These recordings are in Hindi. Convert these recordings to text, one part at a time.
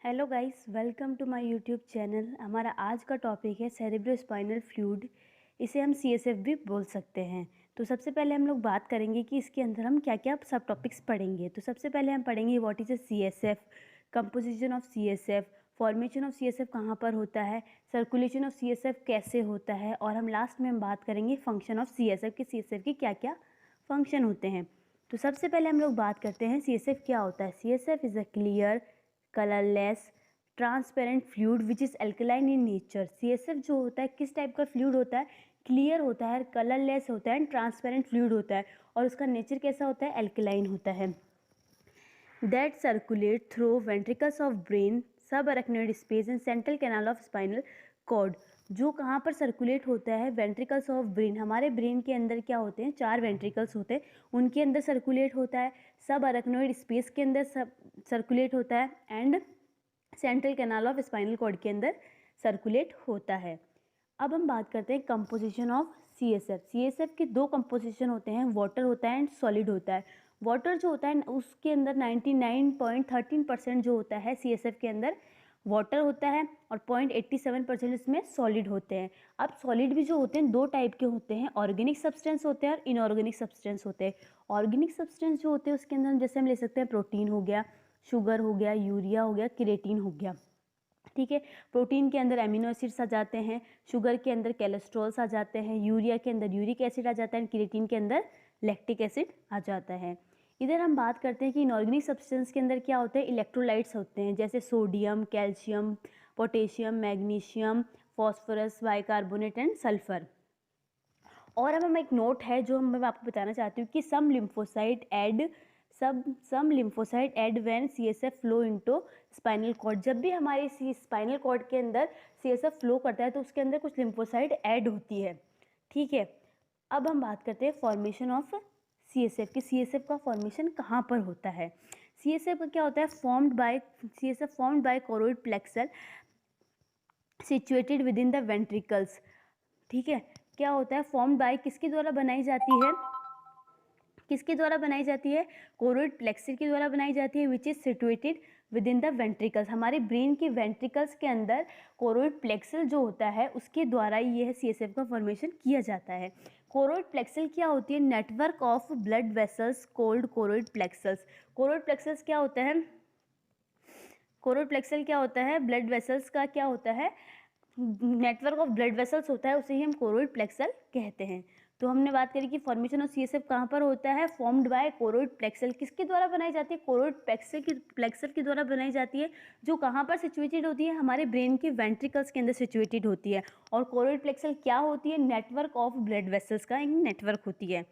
Hello guys, welcome to my YouTube channel. हमारा आज का टॉपिक है सेरेब्रोस्पाइनल फ्लूइड। इसे हम सीएसएफ भी बोल सकते हैं। तो सबसे पहले हम लोग बात करेंगे कि इसके अंदर हम क्या क्या सब टॉपिक्स पढ़ेंगे। तो सबसे पहले हम पढ़ेंगे what is a CSF, composition of CSF, formation of CSF कहाँ पर होता है, सर्कुलेशन ऑफ सीएसएफ कैसे होता है, और हम लास्ट में हम बात करेंगे फंक्शन ऑफ सीएसएफ कि सीएसएफ के क्या क्या फंक्शन होते हैं। तो सबसे पहले हम लोग बात करते हैं सीएसएफ क्या होता है। CSF is a clear colourless transparent fluid which is alkaline in nature. CSF जो होता है किस टाइप का फ्लूइड होता है, क्लियर होता है, कलरलेस होता है एंड ट्रांसपेरेंट फ्लूइड होता है, और उसका नेचर कैसा होता है, अल्कलाइन होता है। That circulate through ventricles of brain, sub arachnoid space and central canal of spinal cord. जो कहाँ पर सर्कुलेट होता है, वेंट्रिकल्स ऑफ ब्रेन। हमारे ब्रेन के अंदर क्या होते हैं, 4 वेंट्रिकल्स होते हैं, उनके अंदर सर्कुलेट होता है। सब अरेक्नोइड स्पेस के अंदर सब सर्कुलेट होता है and central canal of spinal cord के अंदर सर्कुलेट होता है। अब हम बात करते हैं कंपोजिशन ऑफ सीएसएफ। सीएसएफ के 2 कंपोजिशन होते हैं, वाटर होता है एंड सॉलिड होता है। वाटर जो होता है उसके अंदर 99.13% जो होता है सीएसएफ के अंदर वाटर होता है और 0.87% इसमें सॉलिड होते हैं। अब सॉलिड भी जो होते हैं 2 टाइप के होते हैं, ऑर्गेनिक सब्सटेंस होते हैं और इनऑर्गेनिक सब्सटेंस होते हैं। ऑर्गेनिक सब्सटेंस जो होते हैं उसके अंदर जैसे हम ले सकते हैं प्रोटीन हो गया, शुगर हो गया, यूरिया हो गया, क्रिएटिन हो गया। ठीक है, प्रोटीन के अंदर एमिनो एसिड्स आ जाते हैं, शुगर के अंदर कोलेस्ट्रॉल्स आ जाते हैं, यूरिया के अंदर यूरिक एसिड आ जाता है, क्रिएटिन के अंदर लैक्टिक एसिड आ जाता है। इधर हम बात करते हैं कि इनऑर्गेनिक सब्सटेंस के अंदर क्या होते हैं, इलेक्ट्रोलाइट्स होते हैं, जैसे sodium, calcium, potassium, magnesium, phosphorus, bicarbonate and sulphur. और अब हम एक नोट है जो मैं आपको बताना चाहती हूँ कि some lymphocyte add when CSF flow into spinal cord. जब भी हमारे स्पाइनल कॉर्ड के अंदर सीएसएफ फ्लो करता है तो उसके अंदर कुछ लिम्फोसाइट ऐड होती है। ठीक है, अब हम बात करते हैं फॉर्मेशन ऑफ सीएसएफ कि सीएसएफ का फॉर्मेशन कहाँ पर होता है। सीएसएफ का क्या होता है, CSF formed by choroid plexus situated within the ventricles. ठीक है, क्या होता है, फॉर्म्ड बाय किसके द्वारा बनाई जाती है, कोरोइड प्लेक्सर के द्वारा बनाई जाती है, which is situated within the ventricles. हमारे ब्रेन के वेंट्रिकल्स के अंदर कोरोइड प्लेक्सर जो होता है उसके द्वारा यह सीएसएफ का फॉर्मेशन किया जाता है। कोरोइड प्लेक्सर क्या होती है, network of blood vessels called choroid plexus. Choroid plexus क्या होता है, कोरोइड प्लेक्सर क्या होता है, ब्लड वेसल्स का क्या होता है, नेटवर्क ऑफ ब्लड वेसल्स होता है, उसे ही हम कोरोइड प्लेक्सर कहते हैं। तो हमने बात करी कि फॉर्मेशन ऑफ सीएसएफ कहाँ पर होता है, फॉर्म्ड बाय कोरोइड प्लेक्सर। किसके द्वारा बनाई जाती है, कोरोइड प्लेक्सर के द्वारा बनाई जाती है, जो कहाँ पर सिचुएटेड होती है, हमारे ब्रेन के वेंट्रिकल्स के अंदर सिचुएटेड होती है। और कोरोइड प्लेक्सर क्या होती है, नेटवर्क ऑफ ब्लड वेसल्स का एक नेटवर्क होती है।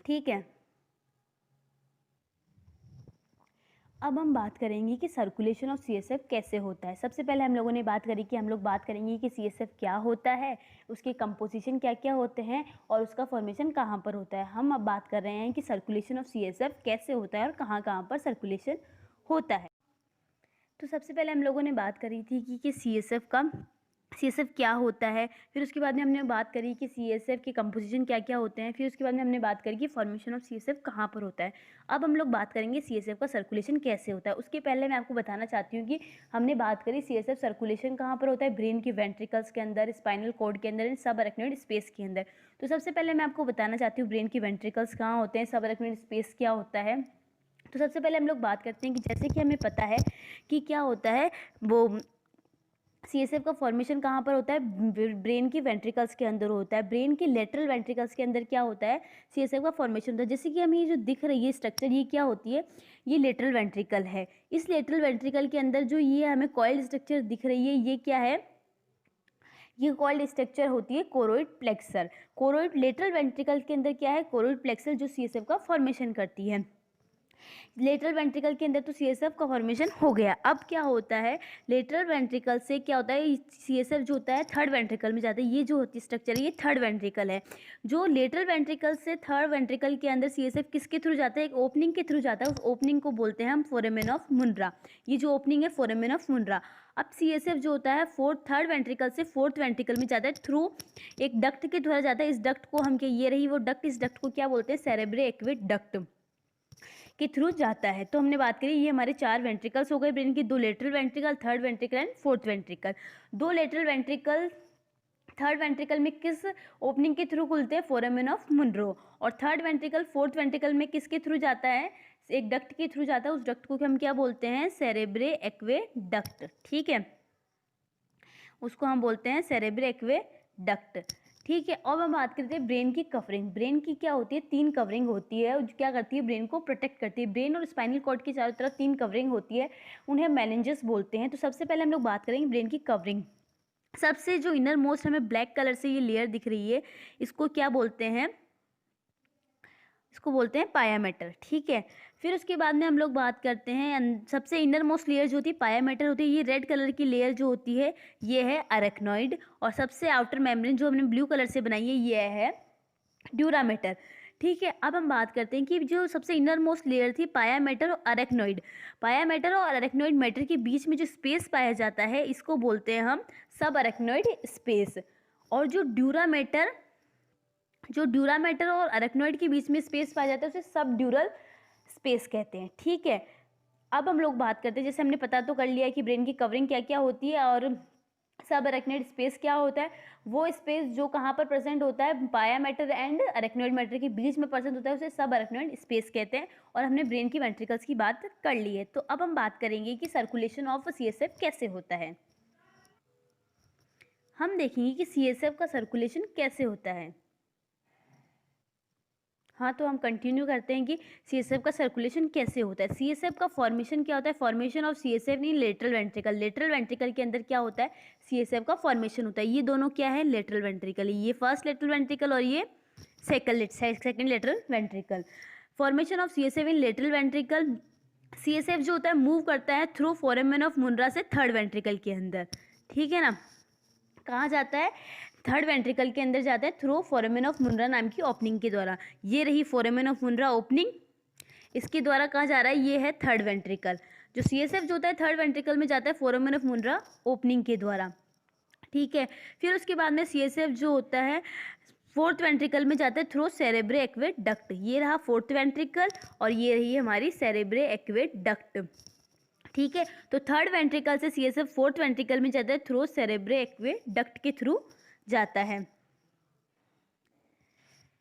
ठीक है, अब हम बात करेंगे कि सर्कुलेशन ऑफ सीएसएफ कैसे होता है। सबसे पहले हम लोगों ने बात करी कि हम लोग बात करेंगे कि सीएसएफ क्या होता है, उसके कंपोजिशन क्या क्या होते हैं और उसका फॉर्मेशन कहाँ पर होता है। हम अब बात कर रहे हैं कि सर्कुलेशन ऑफ सीएसएफ कैसे होता है और कहाँ कहाँ पर सर्कुलेशन होता है। तो सबसे पहले हम लोगों ने बात करी थी कि सीएसएफ क्या होता है, फिर उसके बाद में हमने बात करी कि सीएसएफ के कंपोजिशन क्या क्या होते हैं, फिर उसके बाद में हमने बात करी कि फॉर्मेशन ऑफ सीएसएफ कहाँ पर होता है। अब हम लोग बात करेंगे सीएसएफ का सर्कुलेशन कैसे होता है। उसके पहले मैं आपको बताना चाहती हूँ कि हमने बात करी सीएसएफ सर्कुलेशन कहाँ पर होता है, ब्रेन के वेंट्रिकल्स के अंदर, स्पाइनल कॉर्ड के अंदर, सब अरेक्नोइड स्पेस के अंदर। तो सबसे पहले मैं आपको बताना चाहती हूँ ब्रेन के वेंट्रिकल्स कहाँ होते हैं, सब अरेक्नोइड स्पेस क्या होता है। तो सबसे पहले हम लोग बात करते हैं कि जैसे कि हमें पता है कि क्या होता है, वो सीएसएफ का फॉर्मेशन कहाँ पर होता है, ब्रेन की वेंट्रिकल्स के अंदर होता है। ब्रेन के लेटरल वेंट्रिकल्स के अंदर क्या होता है, सीएसएफ का फॉर्मेशन होता है। जैसे कि हमें ये जो दिख रही है स्ट्रक्चर, ये क्या होती है, ये लेटरल वेंट्रिकल है। इस लेटरल वेंट्रिकल के अंदर जो ये हमें कॉइल्ड स्ट्रक्चर दिख रही है, ये क्या है, ये कॉइल्ड स्ट्रक्चर होती है कोरोइड प्लेक्सर। कोरोइड लेटरल वेंट्रिकल के अंदर क्या है, कोरोइड प्लेक्सर जो सीएसएफ का फॉर्मेशन करती है। लेटरल वेंट्रिकल के अंदर तो सीएसएफ का फॉर्मेशन हो गया। अब क्या होता है, लेटरल वेंट्रिकल से क्या होता है, सीएसएफ जो होता है थर्ड वेंट्रिकल में जाता है। ये जो होती है स्ट्रक्चर है, ये थर्ड वेंट्रिकल है। जो लेटरल वेंट्रिकल से थर्ड वेंट्रिकल के अंदर सीएसएफ किसके थ्रू जाता है, एक ओपनिंग के थ्रू जाता है। उस ओपनिंग को बोलते हैं हम फोरामेन ऑफ मुनरा। ये जो ओपनिंग है फोरामेन ऑफ मुनरा। अब सीएसएफ जो होता है थर्ड वेंट्रिकल से फोर्थ वेंट्रिकल में जाता है थ्रू एक डक्ट के द्वारा जाता है। इस डक्ट को हम, ये रही वो डक्ट, इस डक्ट को क्या बोलते हैं, सेरेब्रो एक्विड डक्ट। के थ्रू जाता है। तो हमने बात करी, ये हमारे 4 वेंट्रिकल्स हो गए ब्रेन की, 2 lateral ventricle, third ventricle and fourth ventricle. 2 lateral ventricle third ventricle में किस ओपनिंग के थ्रू खुलते हैं? Foramen of Monro. और थर्ड वेंट्रिकल फोर्थ वेंट्रिकल में किसके थ्रू जाता है? एक डक्ट के थ्रू जाता है, उस डक्ट को हम क्या बोलते हैं? सेरेब्रे एक्वे डक्ट। ठीक है, उसको हम बोलते हैं सेरेब्रे एक्वे डक्ट। ठीक है, अब हम बात करते हैं ब्रेन की कवरिंग। ब्रेन की क्या होती है? 3 कवरिंग होती है, क्या करती है? ब्रेन को प्रोटेक्ट करती है। ब्रेन और स्पाइनल कॉर्ड की चारों तरफ 3 कवरिंग होती है, उन्हें मेनिंजेस बोलते हैं। तो सबसे पहले हम लोग बात करेंगे ब्रेन की कवरिंग। सबसे जो इनर मोस्ट हमें ब्लैक कलर से ये लेयर दिख रही है, इसको क्या बोलते हैं? इसको बोलते हैं पायामेटर। ठीक है, फिर उसके बाद में हम लोग बात करते हैं सबसे इनर मोस्ट लेयर जो होती है पायामेटर होती है, ये रेड कलर की लेयर जो होती है ये है अरेक्नॉइड। और सबसे आउटर मेम्ब्रेन जो हमने ब्लू कलर से बनाई है ये है ड्यूरामेटर। ठीक है, अब हम बात करते हैं कि जो सबसे इनर मोस्ट लेयर थी पायामेटर और अरेक्नॉइड। पायामेटर और अरेक्नॉइड मैटर के बीच में जो स्पेस पाया जाता है इसको बोलते हैं हम सब अरेक्नॉइड स्पेस। और जो ड्यूरामेटर और अरेक्नॉइड के बीच में स्पेस पाया जाता है उसे सब ड्यूरल स्पेस कहते हैं। ठीक है, अब हम लोग बात करते हैं, जैसे हमने पता तो कर लिया कि ब्रेन की कवरिंग क्या क्या होती है और सब अरेक्नॉइड स्पेस क्या होता है। वो स्पेस जो कहाँ पर प्रेजेंट होता है? पायामेटर एंड अरेक्नॉइड मैटर के बीच में प्रेजेंट होता है, उसे सब अरेक्नॉइड स्पेस कहते हैं। और हमने ब्रेन की वेंट्रिकल्स की बात कर ली है। तो अब हम बात करेंगे कि सर्कुलेशन ऑफ सीएसएफ कैसे होता है। हम देखेंगे कि सीएसएफ का सर्कुलेशन कैसे होता है। हाँ, तो हम कंटिन्यू करते हैं कि सीएसएफ का सर्कुलेशन कैसे होता है। सीएसएफ का फॉर्मेशन क्या होता है? Formation of CSF in lateral ventricle. Lateral ventricle के अंदर क्या होता है? सीएसएफ का फॉर्मेशन होता है। ये दोनों क्या है? Lateral ventricle. ये फर्स्ट लेटरल वेंट्रिकल और ये second lateral ventricle. Formation of CSF in lateral ventricle. CSF जो होता है मूव करता है थ्रू फोरामेन ऑफ मुनरा से थर्ड वेंट्रिकल के अंदर। ठीक है ना, कहाँ जाता है? थर्ड वेंट्रिकल के अंदर जाता है थ्रू फोरामेन ऑफ मुनरा नाम की ओपनिंग के द्वारा। ये रही फोरामेन ऑफ मुनरा ओपनिंग, इसके द्वारा कहाँ जा रहा है? ये है थर्ड वेंट्रिकल। जो सीएसएफ जो होता है थर्ड वेंट्रिकल में जाता है फोरामेन ऑफ मुनरा ओपनिंग के द्वारा। ठीक है, फिर उसके बाद में सीएसएफ जो होता है फोर्थ वेंट्रिकल में जाता है थ्रू सेरेब्रे एक्वे डक्ट। ये रहा फोर्थ वेंट्रिकल और ये रही हमारी सेरेब्रे एक्वे डक्ट। ठीक है, तो थर्ड वेंट्रिकल से सीएसएफ फोर्थ वेंट्रिकल में जाता है थ्रू सेरेब्रे एक्वे डक्ट के थ्रू जाता है।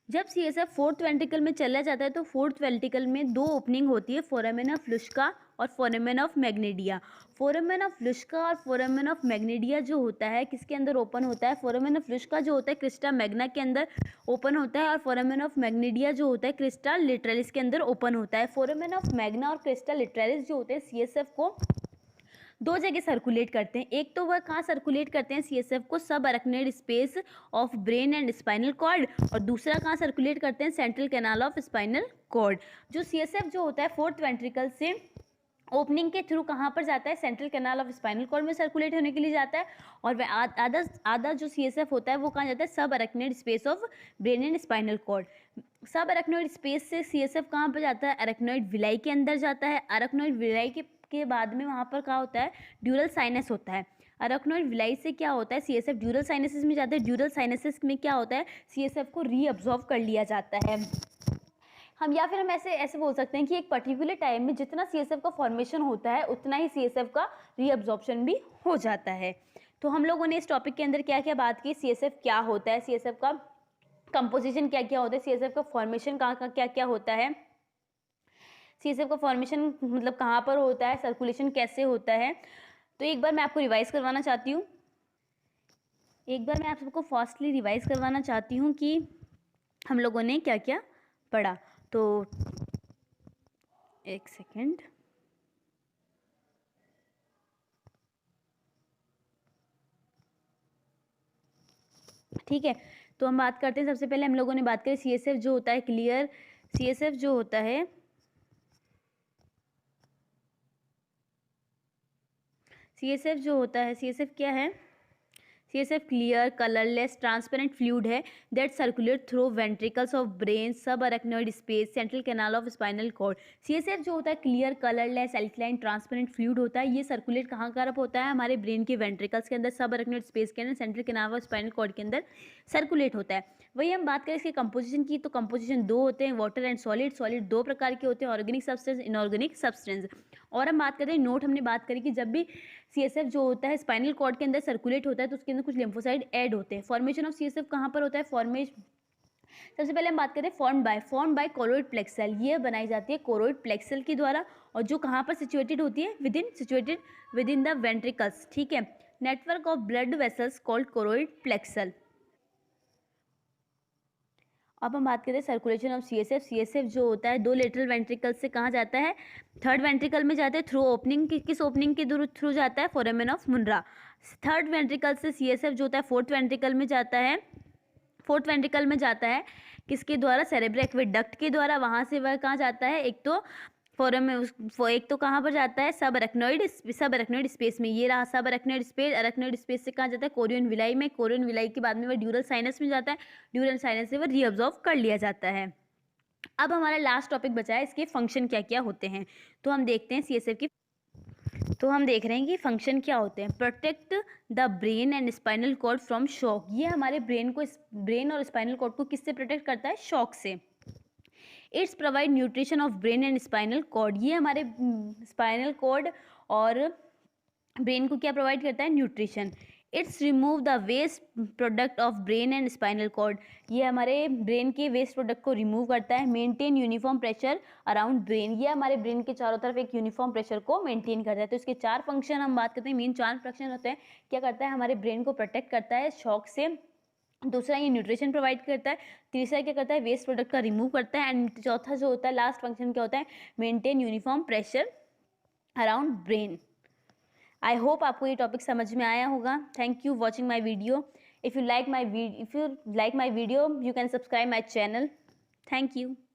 जब सीएसएफ फोर्थ वेंट्रिकल में चला जाता है तो फोर्थ वेंट्रिकल में 2 ओपनिंग होती है, फोरामेन ऑफ लुस्का और फोरामेन ऑफ मैग्नेडिया। फोरामेन ऑफ लुस्का और फोरामेन ऑफ मैग्नेडिया जो होता है किसके अंदर ओपन होता है? फोरामेन ऑफ लुस्का जो होता है क्रिस्टा मैग्ना के अंदर ओपन होता है और फोरामेन ऑफ मैग्नेडिया जो होता है क्रिस्टा लिटरेलिस के अंदर ओपन होता है। फोरामेन ऑफ मैग्ना और क्रिस्टा लिटरेलिस जो होते हैं सीएसएफ को 2 जगह सर्कुलेट करते हैं। एक तो वह कहाँ सर्कुलेट करते हैं सीएसएफ को? Subarachnoid space of brain and spinal cord. और दूसरा कहाँ सर्कुलेट करते हैं? Central canal of spinal cord. जो सीएसएफ जो होता है फोर्थ वेंट्रिकल से ओपनिंग के थ्रू कहाँ पर जाता है? Central canal of spinal cord में सर्कुलेट होने के लिए जाता है। और वह आधा जो सीएसएफ होता है वो कहाँ जाता है? Subarachnoid space of brain and spinal cord. Subarachnoid space से सीएसएफ कहाँ पर जाता है? अरेक्नॉइड विलाई के अंदर जाता है। अरेक्नॉइड विलाई के बाद में वहाँ पर क्या होता है? ड्यूरल साइनस होता है। अरेक्नॉइड विलाई से क्या होता है? सीएसएफ ड्यूरल साइनसिस में जाता है। ड्यूरल साइनसिस में क्या होता है? सीएसएफ को रीअब्जॉर्ब कर लिया जाता है। हम या फिर हम ऐसे बोल सकते हैं कि एक पर्टिकुलर टाइम में जितना सीएसएफ का फॉर्मेशन होता है उतना ही सीएसएफ का रीअब्जॉर्प्शन भी हो जाता है। तो हम लोगों ने इस टॉपिक के अंदर क्या क्या बात की? सीएसएफ क्या होता है, सीएसएफ का कंपोजिशन क्या क्या होता है, सीएसएफ का फॉर्मेशन कहाँ क्या क्या होता है, सीएसएफ का फॉर्मेशन मतलब कहाँ पर होता है, सर्कुलेशन कैसे होता है। तो एक बार मैं आपको रिवाइज करवाना चाहती हूँ फास्टली रिवाइज करवाना चाहती हूँ कि हम लोगों ने क्या क्या पढ़ा। तो एक सेकेंड, ठीक है। तो हम बात करते हैं, सबसे पहले हम लोगों ने बात करी सीएसएफ जो होता है क्लियर। सीएसएफ जो होता है सीएसएफ क्या है? CSF clear colourless transparent fluid है that circulate through ventricles of brain sub arachnoid space central canal of spinal cord. CSF जो होता है clear colourless alkaline transparent fluid होता है, ये सर्कुलेट कहाँ कहाँ होता है, हमारे ब्रेन के वेंट्रिकल्स के अंदर, सब अरेक्नोइड स्पेस के अंदर, central canal of spinal cord के अंदर सर्कुलेट होता है। वही हम बात करें इसके कंपोजिशन की, तो कंपोजिशन दो होते हैं, वाटर एंड सॉलिड। सॉलिड दो प्रकार के होते हैं, ऑर्गेनिक सब्सटेंस, इनऑर्गेनिक सब्सटेंस। और हम बात करते हैं नोट, हमने बात करी कि जब भी CSF जो होता है स्पाइनल कॉर्ड के अंदर सर्कुलेट होता है तो उसके अंदर कुछ लिम्फोसाइड ऐड होते हैं। फॉर्मेशन ऑफ CSF कहाँ पर होता है, फॉर्मेशन सबसे पहले हम बात करते हैं फॉर्म बाय कोरोइड प्लेक्सल। ये बनाई जाती है कोरोइड प्लेक्सल के द्वारा, और जो कहाँ पर सिचुएटेड होती है, situated within the ventricles, ठीक है। Network of blood vessels called choroid plexus. अब हम बात करते हैं सर्कुलेशन ऑफ CSF। CSF जो होता है दो लेटरल वेंट्रिकल से कहाँ जाता है, थर्ड वेंट्रिकल में जाता है थ्रू ओपनिंग, किस ओपनिंग के थ्रू जाता है, फोरामेन ऑफ मुनरा। थर्ड वेंट्रिकल से CSF जो होता है फोर्थ वेंट्रिकल में जाता है, किसके द्वारा, सेरेब्रल एक्वेडक्ट के द्वारा। वहाँ से वह कहाँ जाता है, एक तो कहाँ पर जाता है, सब अरेक्नोइड स्पेस में। ये रहा सब अरेक्नोइड स्पेस से कहाँ जाता है, कोरियन विलाई में। कोरियन विलाई के बाद में वह ड्यूरल साइनस में जाता है, ड्यूरल साइनस से वह रीअब्जॉर्ब कर लिया जाता है। अब हमारा लास्ट टॉपिक बचा है, इसके फंक्शन क्या क्या होते हैं। तो हम देखते हैं CSF की, तो हम देख रहे हैं कि फंक्शन क्या होते हैं। Protect the brain and spinal cord from shock. ये हमारे ब्रेन और स्पाइनल कॉर्ड को किससे प्रोटेक्ट करता है, शॉक से। It's provide nutrition of brain and spinal cord. ये हमारे स्पाइनल कॉर्ड और ब्रेन को क्या प्रोवाइड करता है, nutrition. It's remove the waste product of brain and spinal cord. ये हमारे ब्रेन के वेस्ट प्रोडक्ट को रिमूव करता है। Maintain uniform pressure around brain. ये हमारे ब्रेन के चारों तरफ एक यूनिफॉर्म प्रेशर को मेंटेन करता है। तो इसके चार फंक्शन हम बात करते हैं, मेन चार फंक्शन होते हैं। क्या करता है, हमारे ब्रेन को प्रोटेक्ट करता है शॉक से, दूसरा ये न्यूट्रिशन प्रोवाइड करता है, तीसरा क्या करता है, वेस्ट प्रोडक्ट का रिमूव करता है, एंड चौथा जो होता है लास्ट फंक्शन क्या होता है, maintain uniform pressure around brain. I hope आपको ये टॉपिक समझ में आया होगा। Thank you watching my video. If you like my video you can subscribe my channel. Thank you.